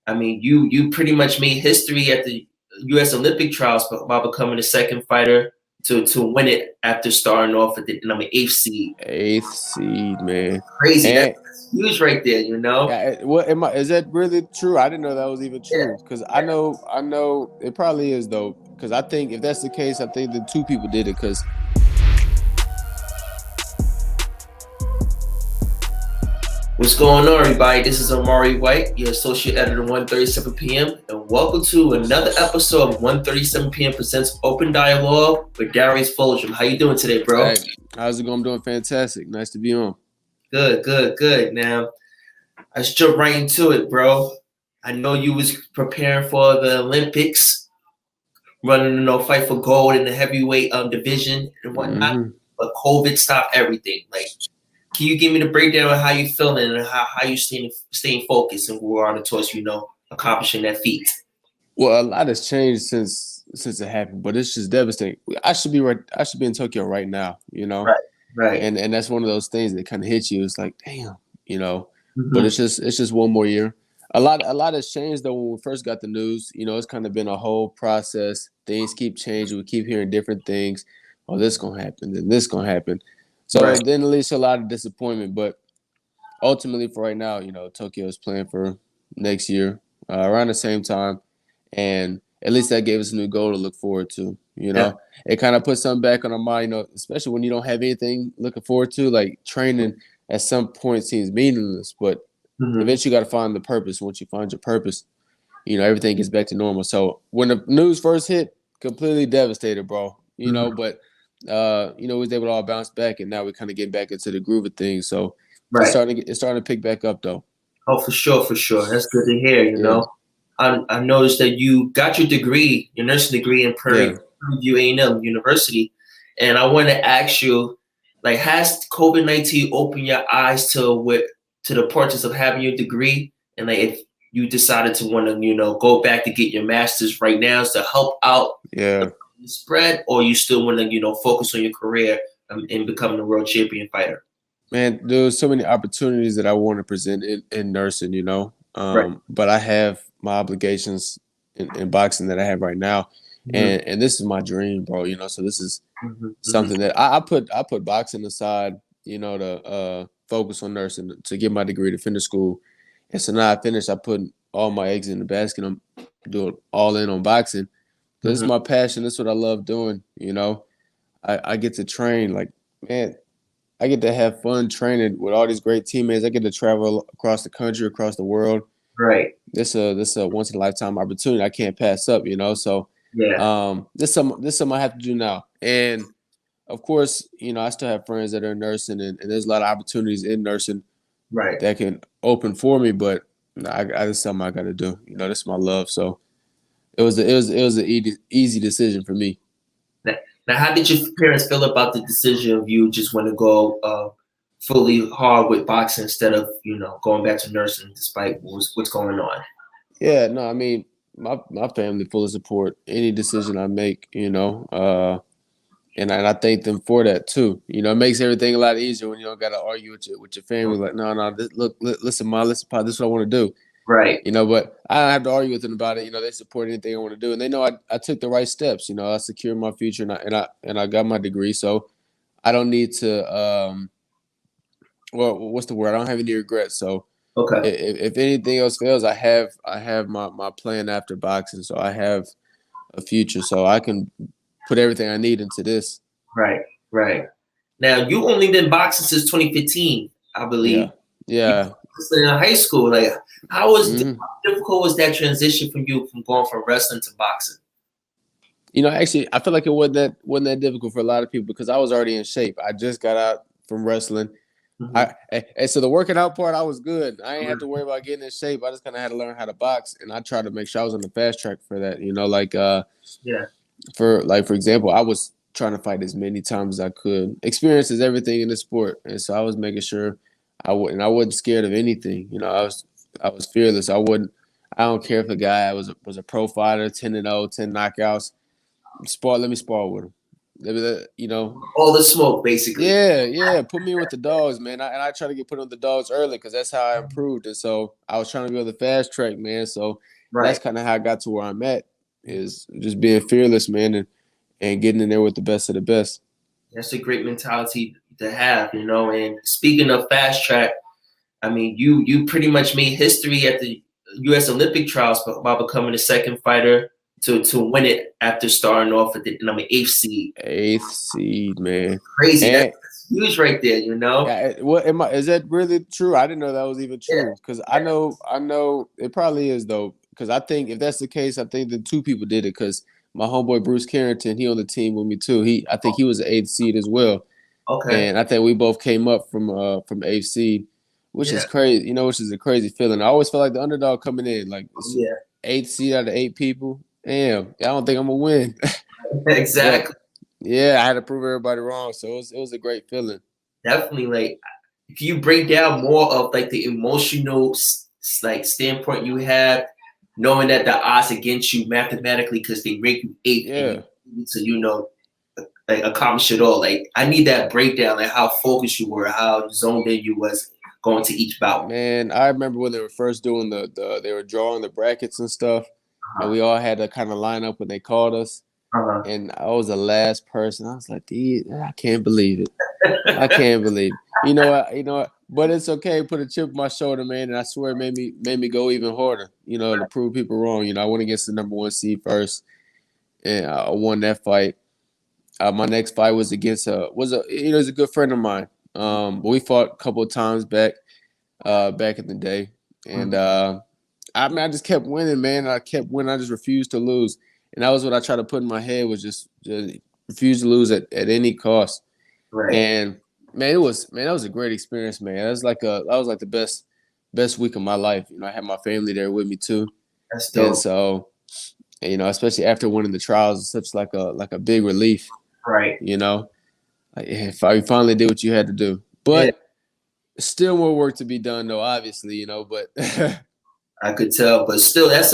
I mean, you pretty much made history at the U.S. Olympic trials by becoming the second fighter to win it after starting off at the number eighth seed. Eighth seed, man. Crazy. And That's huge right there, you know? yeah, what am I? Is that really true? I didn't know that was even Yeah. true. Because I know it probably is though. Because I think if that's the case, I think the two people did it. Because What's going on, everybody? This is Omari White, your associate editor, 1:37 p.m., and welcome to another episode of 1:37 p.m. presents Open Dialogue with Darius Fulgham. How you doing today, bro? hey, how's it going? I'm doing fantastic. Nice to be on. Good. Now, let's jump right into it, bro. I know you was preparing for the Olympics, running fight for gold in the heavyweight division and whatnot, but COVID stopped everything. Like, can you give me the breakdown of how you feeling and how you staying focused and we're on the towards accomplishing that feat? Well, a lot has changed since it happened, but it's just devastating. I should be in Tokyo right now, Right. And that's one of those things that kind of hits you. It's like, damn, But it's just one more year. A lot has changed though. When we first got the news, it's kind of been a whole process. Things keep changing. We keep hearing different things. Oh, this gonna happen, then this gonna happen. So then it leads to a lot of disappointment. But ultimately, for right now, Tokyo is playing for next year around the same time, and at least that gave us a new goal to look forward to. It kind of puts something back on our mind. Especially when you don't have anything looking forward to, like training. At some point, seems meaningless, but eventually, you got to find the purpose. Once you find your purpose, everything gets back to normal. So when the news first hit, completely devastated, bro. But we was able to all bounce back, and now we kind of get back into the groove of things. So it's starting to pick back up, though. Oh, for sure. That's good to hear. You know, I noticed that you got your nursing degree in Prairie View A&M University, and I want to ask you, like, has COVID-19 opened your eyes to the importance of having your degree, and like if you decided to want to go back to get your master's right now to help out the spread, or you still want to focus on your career and becoming a world champion fighter? Man, there's so many opportunities that I want to present in nursing, but I have my obligations in boxing that I have right now, and this is my dream, bro. So this is something that I put boxing aside, to focus on nursing to get my degree to finish school, and so now I finished. I put all my eggs in the basket. I'm doing all in on boxing. This is my passion. This is what I love doing. I get to train, like, man. I get to have fun training with all these great teammates. I get to travel across the country, across the world. Right. This a once in a lifetime opportunity I can't pass up. So this something I have to do now. And of course, I still have friends that are in nursing, and there's a lot of opportunities in nursing that can open for me. But it's something I got to do. This is my love. So it was an easy decision for me. Now, how did your parents feel about the decision of you just want to go fully hard with boxing instead of going back to nursing, despite what's going on? Yeah, no, I mean my family fully support any decision I make, and I thank them for that too. It makes everything a lot easier when you don't got to argue with your family. Like, no, listen, Mom, listen, Pop, this is what I want to do. Right. But I don't have to argue with them about it. They support anything I want to do, and they know I took the right steps. I secured my future, and I got my degree, so I don't need to. Well, what's the word? I don't have any regrets. So, if anything else fails, I have my plan after boxing, so I have a future, so I can put everything I need into this. Right. Now, you only been boxing since 2015, I believe. Yeah. In high school, like, how difficult was that transition from going from wrestling to boxing? Actually, I feel like it wasn't that difficult for a lot of people because I was already in shape. I just got out from wrestling. And so the working out part, I was good. I ain't have to worry about getting in shape. I just kind of had to learn how to box, and I tried to make sure I was on the fast track for that. For example, I was trying to fight as many times as I could. Experience is everything in the sport, and so I was making sure I wasn't scared of anything. I was fearless. I don't care if the guy was a pro fighter, 10-0, 10 knockouts. Let me spar with him. You know, all the smoke, basically. yeah. Put me in with the dogs, man. And I try to get put on the dogs early because that's how I improved. And so I was trying to be on the fast track, man. So that's Right. kind of how I got to where I'm at, is just being fearless, man, and getting in there with the best of the best. That's a great mentality to have, you know. And speaking of fast track, I mean, you pretty much made history at the U.S. Olympic trials by becoming the second fighter to win it after starting off at the number 8th seed. Eighth seed, man. Crazy. And That's huge right there, you know? yeah, what am I? Is that really true? I didn't know that was even Yeah. true. Because I know it probably is though. Because I think if that's the case, I think the two people did it. Because my homeboy Bruce Carrington, he on the team with me too. I think he was the eighth seed as well. Okay. And I think we both came up from eighth seed, which is Yeah. crazy. You know, which is a crazy feeling. I always feel like the underdog coming in, like it's Yeah. eighth seed out of eight people. Damn, I don't think I'm gonna win. But Exactly. yeah, I had to prove everybody wrong. So it was a great feeling. Definitely. Like, if you break down more of like the emotional like standpoint you have, knowing that the odds against you mathematically because they rank you 8th and you Yeah. need to, you know, like accomplish it all. Like, I need that breakdown, like how focused you were, how zoned in you was going to each bout. Man, I remember when they were first doing they were drawing the brackets and stuff, and Uh-huh. we all had to kind of line up when they called us. Uh-huh. And I was the last person. I was like, "Dude, I can't believe it. I can't believe it." You know what? You know what? But it's okay. Put a chip on my shoulder, man, and I swear it made me go even harder. You know, to prove people wrong. You know, I went against the number one seed first, and I won that fight. My next fight was against was a good friend of mine. But we fought a couple of times back in the day, and I mean, I just kept winning, man. I kept winning. I just refused to lose, and that was what I tried to put in my head, was just refuse to lose at any cost. Right. And man, that was a great experience, man. That was like the best week of my life. You know, I had my family there with me too, That's and dope. so you know, especially after winning the trials, it's such like a big relief. Right. You know, like, if you finally did what you had to do, Yeah, but still more work to be done, though. Obviously, you know, but I could tell, but still, that's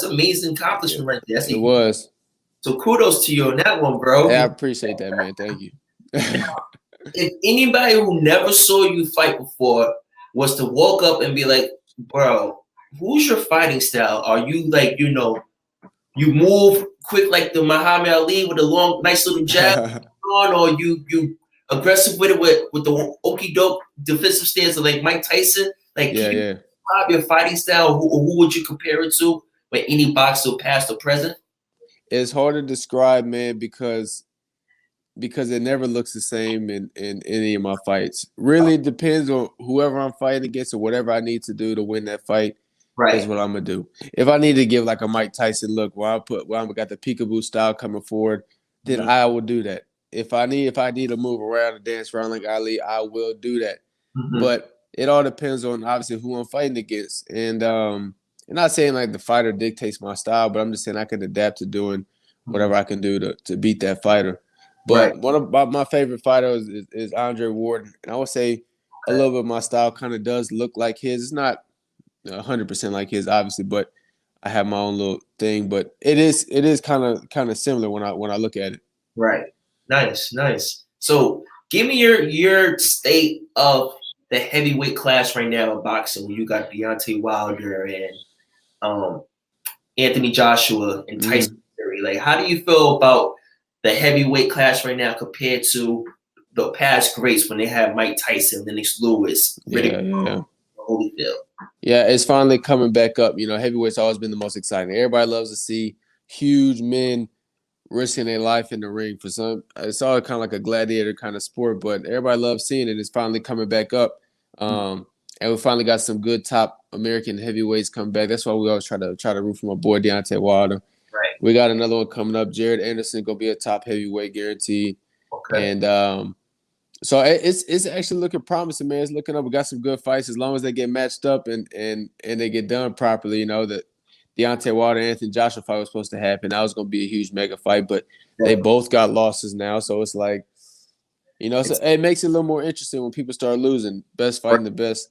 amazing accomplishment right there. That's it a, was. so kudos to you on that one, bro. Yeah, I You appreciate that, man. Thank you. if anybody who never saw you fight before was to walk up and be like, bro, who's your fighting style? Are you like, you know, you move quick like the Muhammad Ali with a long, nice little jab on, or you aggressive with it with the okey doke defensive stance of like Mike Tyson? Like, can Yeah, you yeah. describe your fighting style? Who would you compare it to with any boxer, past or present? It's hard to describe, man, because it never looks the same in any of my fights. Really, it depends on whoever I'm fighting against or whatever I need to do to win that fight is Right. what I'm gonna do. If I need to give like a Mike Tyson look where I got the peekaboo style coming forward, then Mm-hmm. I will do that. If I need to move around and dance around like Ali, I will do that. Mm-hmm. But it all depends on obviously who I'm fighting against. And I'm not saying like the fighter dictates my style, but I'm just saying I can adapt to doing Mm-hmm. whatever I can do to beat that fighter. Right. But one of my favorite fighters is Andre Ward, and I would say a Okay. little bit of my style kind of does look like his. It's not 100% like his, obviously, but I have my own little thing. But it is kind of similar when I look at it. Right. Nice. Nice. So give me your state of the heavyweight class right now in boxing. When you got Deontay Wilder and um, Anthony Joshua and Mm, Tyson Fury. Like, how do you feel about the heavyweight class right now compared to the past greats when they had Mike Tyson, Lennox Lewis, Riddick, yeah, yeah. Holyfield? Yeah, it's finally coming back up. You know, heavyweight's always been the most exciting. Everybody loves to see huge men risking their life in the ring. For some, it's all kind of like a gladiator kind of sport, but everybody loves seeing it. It's finally coming back up. And we finally got some good top American heavyweights come back. That's why we always try to root for my boy Deontay Wilder. Right. We got another one coming up. Jared Anderson gonna be a top heavyweight guaranteed. Okay. And so it's actually looking promising, man. It's looking up. We got some good fights as long as they get matched up and they get done properly. You know, that Deontay Wilder Anthony Joshua fight was supposed to happen. That was going to be a huge mega fight, but they Yeah. both got losses now. So it's like, you know, so it makes it a little more interesting when people start losing. Best fighting the best.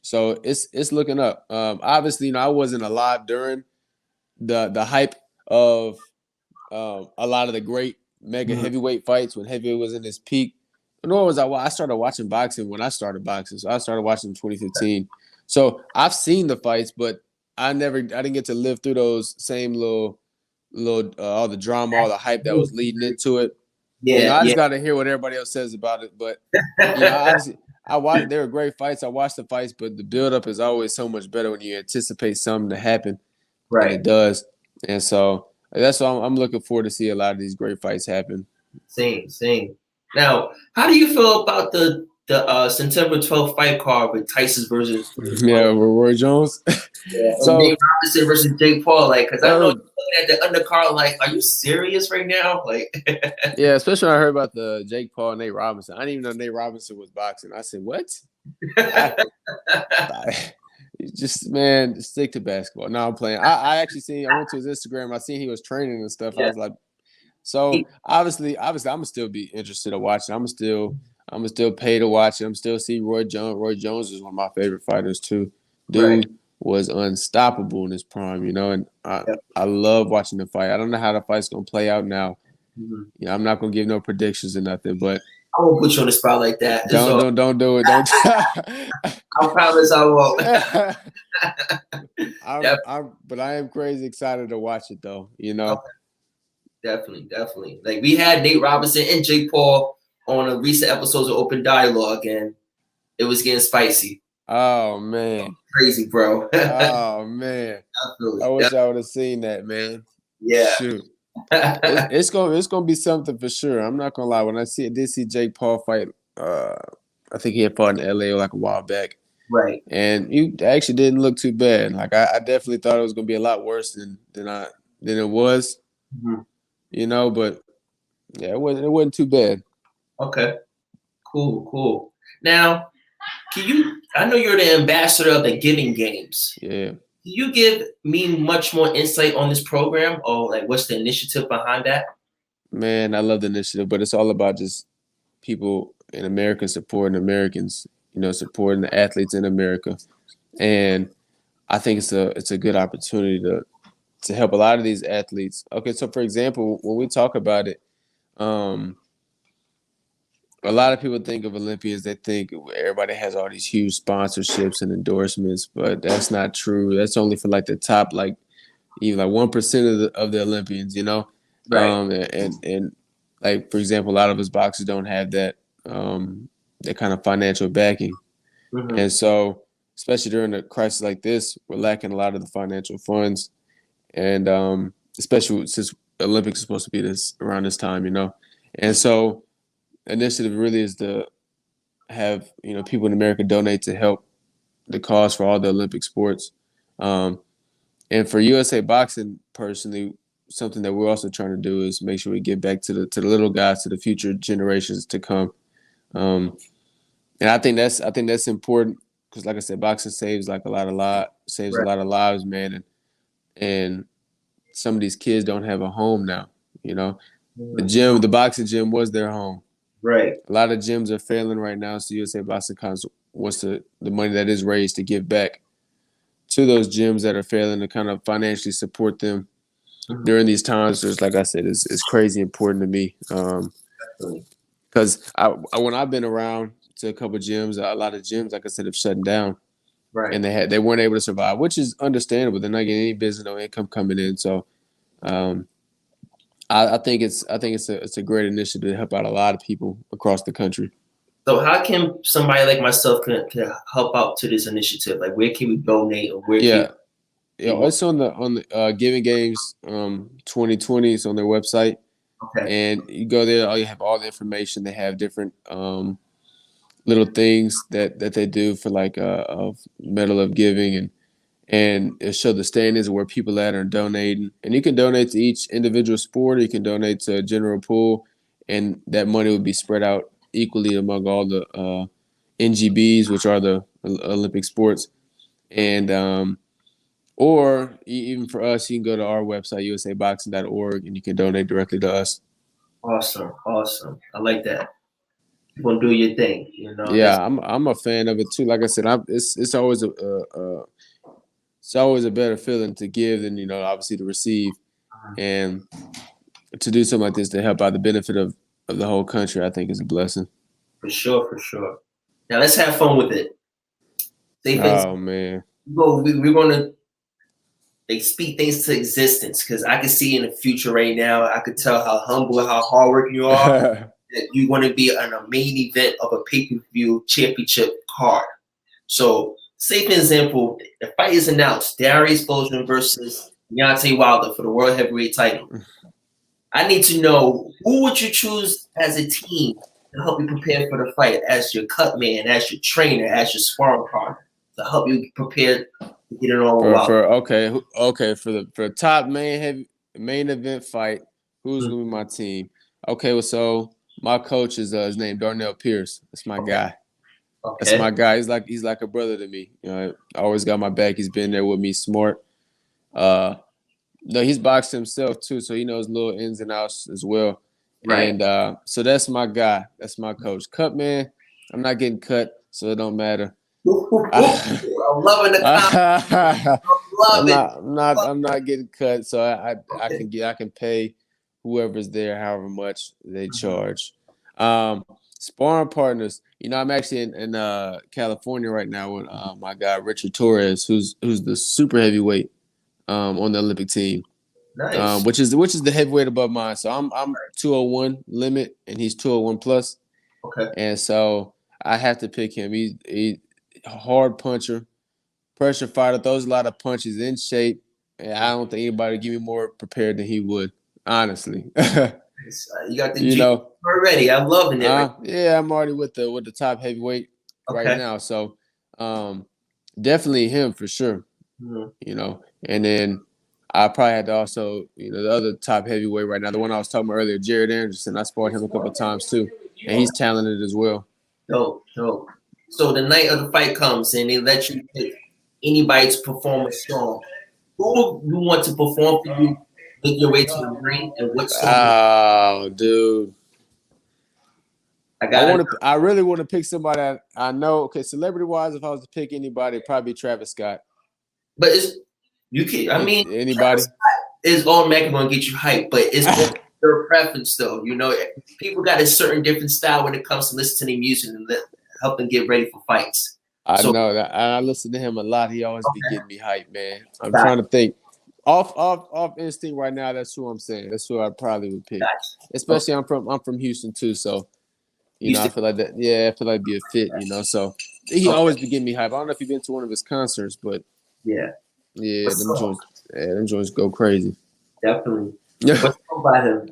So it's looking up. Obviously, you know, I wasn't alive during the hype of a lot of the mega heavyweight fights when heavyweight was in its peak. Nor was I started watching boxing when I started boxing. So I started watching in 2015. So I've seen the fights, but I didn't get to live through those same little all the drama, all the hype that was leading into it. Yeah, I just got to hear what everybody else says about it. But obviously, they were great fights. I watched the fights, but the buildup is always so much better when you anticipate something to happen, and it does. And so that's why I'm looking forward to see a lot of these great fights happen. Same. Now, how do you feel about the September 12th fight card with Tyson versus Roy Jones? Yeah, and Nate Robinson versus Jake Paul, like, because I know you're looking at the undercard, like, are you serious right now? Like, yeah, especially when I heard about the Jake Paul and Nate Robinson. I didn't even know Nate Robinson was boxing. I said, what? Just stick to basketball. No, I'm playing. I actually I went to his Instagram. I seen he was training and stuff. Yeah. I was like, so obviously, I'm gonna still be interested in watching. I'm gonna still pay to watch it. I'm still see Roy Jones. Roy Jones is one of my favorite fighters too. Dude was unstoppable in his prime, and I love watching the fight. I don't know how the fight's gonna play out now. Yeah, I'm not gonna give no predictions or nothing, but I won't put you on the spot like that. Don't do it. Don't. I promise I won't. But I am crazy excited to watch it though. Okay. Definitely. Like, we had Nate Robinson and Jake Paul on a recent episodes of Open Dialogue, and it was getting spicy. Oh man, crazy, bro. Oh man, I wish I would have seen that, man. Yeah, shoot. It's gonna be something for sure. I'm not gonna lie. When I did see Jake Paul fight, I think he had fought in LA like a while back. Right. And he actually didn't look too bad. Like I definitely thought it was gonna be a lot worse than it was. But yeah, it wasn't too bad. Okay. Cool. Now, I know you're the ambassador of the Giving Games. Yeah. Can you give me much more insight on this program, or like what's the initiative behind that? Man, I love the initiative, but it's all about just people in America supporting Americans, supporting the athletes in America. And I think it's a good opportunity to help a lot of these athletes. Okay, so for example, when we talk about it, a lot of people think of Olympians, they think everybody has all these huge sponsorships and endorsements, but that's not true. That's only for like the top, like even like 1% of the Olympians, Right. And like, for example, a lot of us boxers don't have that kind of financial backing. And so, especially during a crisis like this, we're lacking a lot of the financial funds. And especially since Olympics is supposed to be around this time, And so initiative really is to have, people in America donate to help the cause for all the Olympic sports. And for USA Boxing, personally, something that we're also trying to do is make sure we give back to the little guys, to the future generations to come. And I think that's important because, like I said, boxing saves a lot of lives, man. And some of these kids don't have a home now. The boxing gym was their home. Right. A lot of gyms are failing right now, so USA Boxing wants the money that is raised to give back to those gyms that are failing, to kind of financially support them during these times. Just like I said, it's crazy important to me. Because when I've been around to a couple of gyms, a lot of gyms, like I said, have shut down. Right. And they weren't able to survive, which is understandable. They're not getting any business, no income coming in. So I think it's a great initiative to help out a lot of people across the country. So how can somebody like myself can help out to this initiative? Like, where can we donate, or where? It's on the Giving Games 2020. It's on their website. Okay. And you go there, you have all the information. They have different little things that they do for like a medal of giving, and it show the standings where people at are donating. And you can donate to each individual sport, or you can donate to a general pool, and that money would be spread out equally among all the NGBs, which are the Olympic sports. And or even for us, you can go to our website, usaboxing.org, and you can donate directly to us. Awesome. I like that. You're gonna do your thing, Yeah, I'm a fan of it too. Like I said, it's always it's always a better feeling to give than obviously to receive. And to do something like this to help out the benefit of the whole country, I think is a blessing. For sure, for sure. Now let's have fun with it. Oh man. We're gonna speak things to existence because I can see in the future right now. I could tell how humble, how hardworking you are. That you want to be on a main event of a pay-per-view championship card. So, say for example, the fight is announced: Darius Fulgham versus Deontay Wilder for the world heavyweight title. I need to know, who would you choose as a team to help you prepare for the fight, as your cut man, as your trainer, as your sparring partner, to help you prepare to get it on with Wilder? For the top main event fight, who's gonna be my team? Okay, well, so my coach is his name Darnell Pierce. That's my guy. Okay. That's my guy. He's like a brother to me. You know, I always got my back. He's been there with me. Smart. No, he's boxed himself too, so he knows little ins and outs as well. Right. And so that's my guy. That's my coach. Cut man, I'm not getting cut, so it don't matter. I'm loving the comment. I'm not getting cut, so I can pay whoever's there however much they charge. Sparring partners. You know, I'm actually in California right now with my guy Richard Torres, who's the super heavyweight on the Olympic team. Nice. Which is the heavyweight above mine. So I'm 201 limit and he's 201 plus. Okay. And so I have to pick him. He's a hard puncher, pressure fighter, throws a lot of punches, in shape. And I don't think anybody would give me more prepared than he would, honestly. You got the already. I'm loving it. Yeah, I'm already with the top heavyweight right now. So definitely him for sure. Mm-hmm. You know, and then I probably had to also, the other top heavyweight right now, the one I was talking about earlier, Jared Anderson. I sparred him a couple of times too, and he's talented as well. Dope. So the night of the fight comes and they let you pick anybody to perform a song. Who would you want to perform for you? Make your way to the ring, and what song? Oh, dude. I really want to pick somebody I know. Okay, celebrity wise, if I was to pick anybody, it'd probably be Travis Scott. But anybody is automatically going to get you hyped, but it's your preference though. You know, people got a certain different style when it comes to listening to music and help them get ready for fights. I know that. I listen to him a lot. He always be getting me hyped, man. I'm trying to think. Off instinct right now, that's who I'm saying. That's who I probably would pick. Especially I'm from Houston too, so I feel like that. Yeah, I feel like it'd be a fit. So he always be getting me hyped. I don't know if you've been to one of his concerts, but yeah, them joints go crazy. Definitely. What's about him?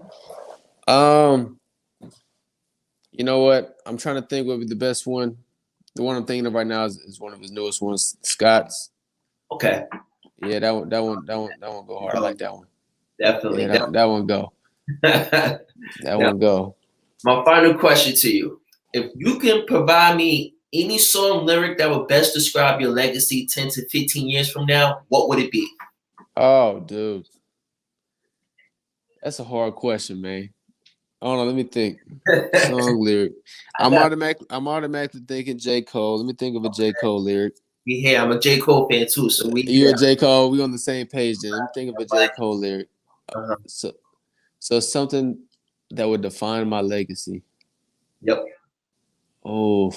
You know what? I'm trying to think what would be the best one. The one I'm thinking of right now is one of his newest ones, Scott's. Okay. Yeah, that one go hard. I like that one. Definitely. Yeah, that one go. That one go. My final question to you: if you can provide me any song lyric that would best describe your legacy 10 to 15 years from now, what would it be? Oh, dude. That's a hard question, man. Oh no, let me think. Song lyric. I'm automatically thinking J. Cole. Let me think of a J. Cole lyric. Yeah, I'm a J. Cole fan too. So you're a J. Cole. We on the same page then. Let me think of a J. Cole lyric. So something that would define my legacy. Yep. Oh.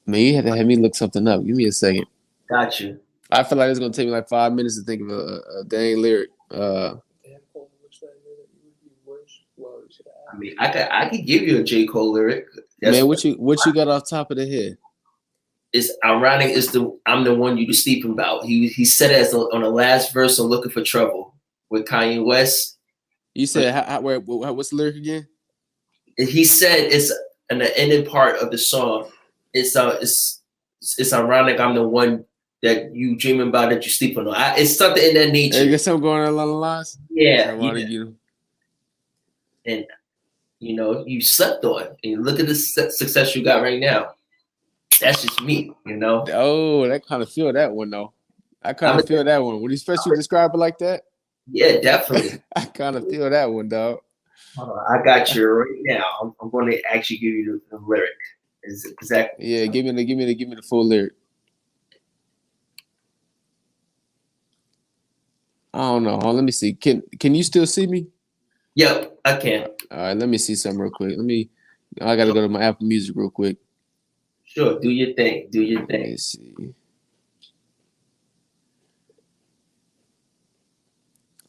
Man, you had to have me look something up. Give me a second. Got you. I feel like it's gonna take me like 5 minutes to think of a dang lyric. I could give you a J. Cole lyric. Man, what you got off top of the head? It's ironic. I'm the one you were sleeping about. He said it on the last verse of "Looking for Trouble" with Kanye West. You said what's the lyric again? He said it's in the ending part of the song. It's ironic. I'm the one that you dreaming about that you sleeping on. It's something in that nature. Hey, you got something going on along the lines? Yeah. And you slept on. And look at the success you got right now. That's just me, Oh, I kind of feel that one though. I kind of feel that one. Would you especially describe it like that? Yeah, definitely. I kind of feel that one, dog. I got you right now. I'm going to actually give you the lyric. Exactly. Yeah, give me the full lyric. I don't know. Let me see. Can you still see me? Yep, I can. All right, let me see something real quick. I gotta go to my Apple Music real quick. Sure, do your thing. Do your thing. Let me see.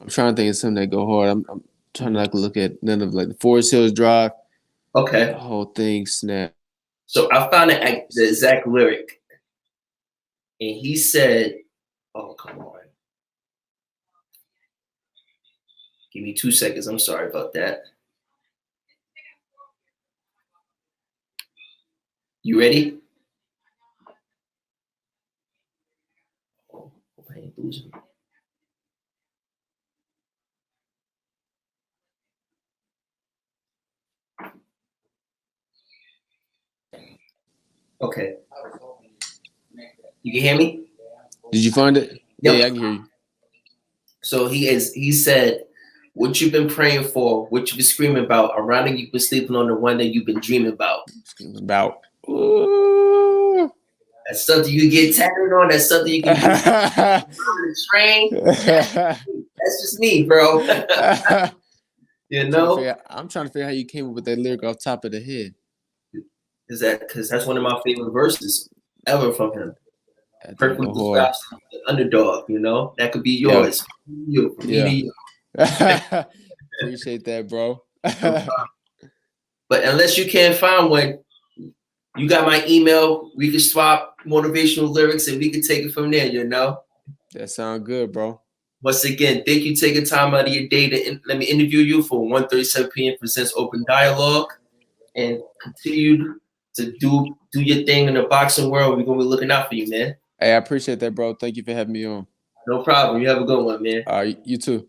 I'm trying to think of something that go hard. I'm trying to like look at none of like the Forest Hills Drive. Okay. The whole thing snap. So I found the exact lyric, and he said, "Oh, come on. Give me 2 seconds. I'm sorry about that. You ready?" Oh, I ain't losing. Okay. You can hear me? Did you find it? Yep. Yeah, I can hear you. So he said, "What you've been praying for, what you've been screaming about, around and you've been sleeping on the one that you've been dreaming about." Screaming about. Ooh. That's something you get tatted on. That's something you can use on the train. That's just me, bro. You know? I'm trying to figure out how you came up with that lyric off top of the head. Is that because that's one of my favorite verses ever from him. Perfectly describes the underdog, you know? That could be yours. Yep. From me to you. Appreciate that, bro. But unless you can't find one, you got my email. We can swap motivational lyrics and we can take it from there, you know? That sounds good, bro. Once again, thank you for taking time out of your day to let me interview you for 1:37 p.m. Presents Open Dialogue, and continue to do your thing in the boxing world. We're gonna be looking out for you, man. Hey, I appreciate that, bro. Thank you for having me on. No problem. You have a good one, man. All right, you too.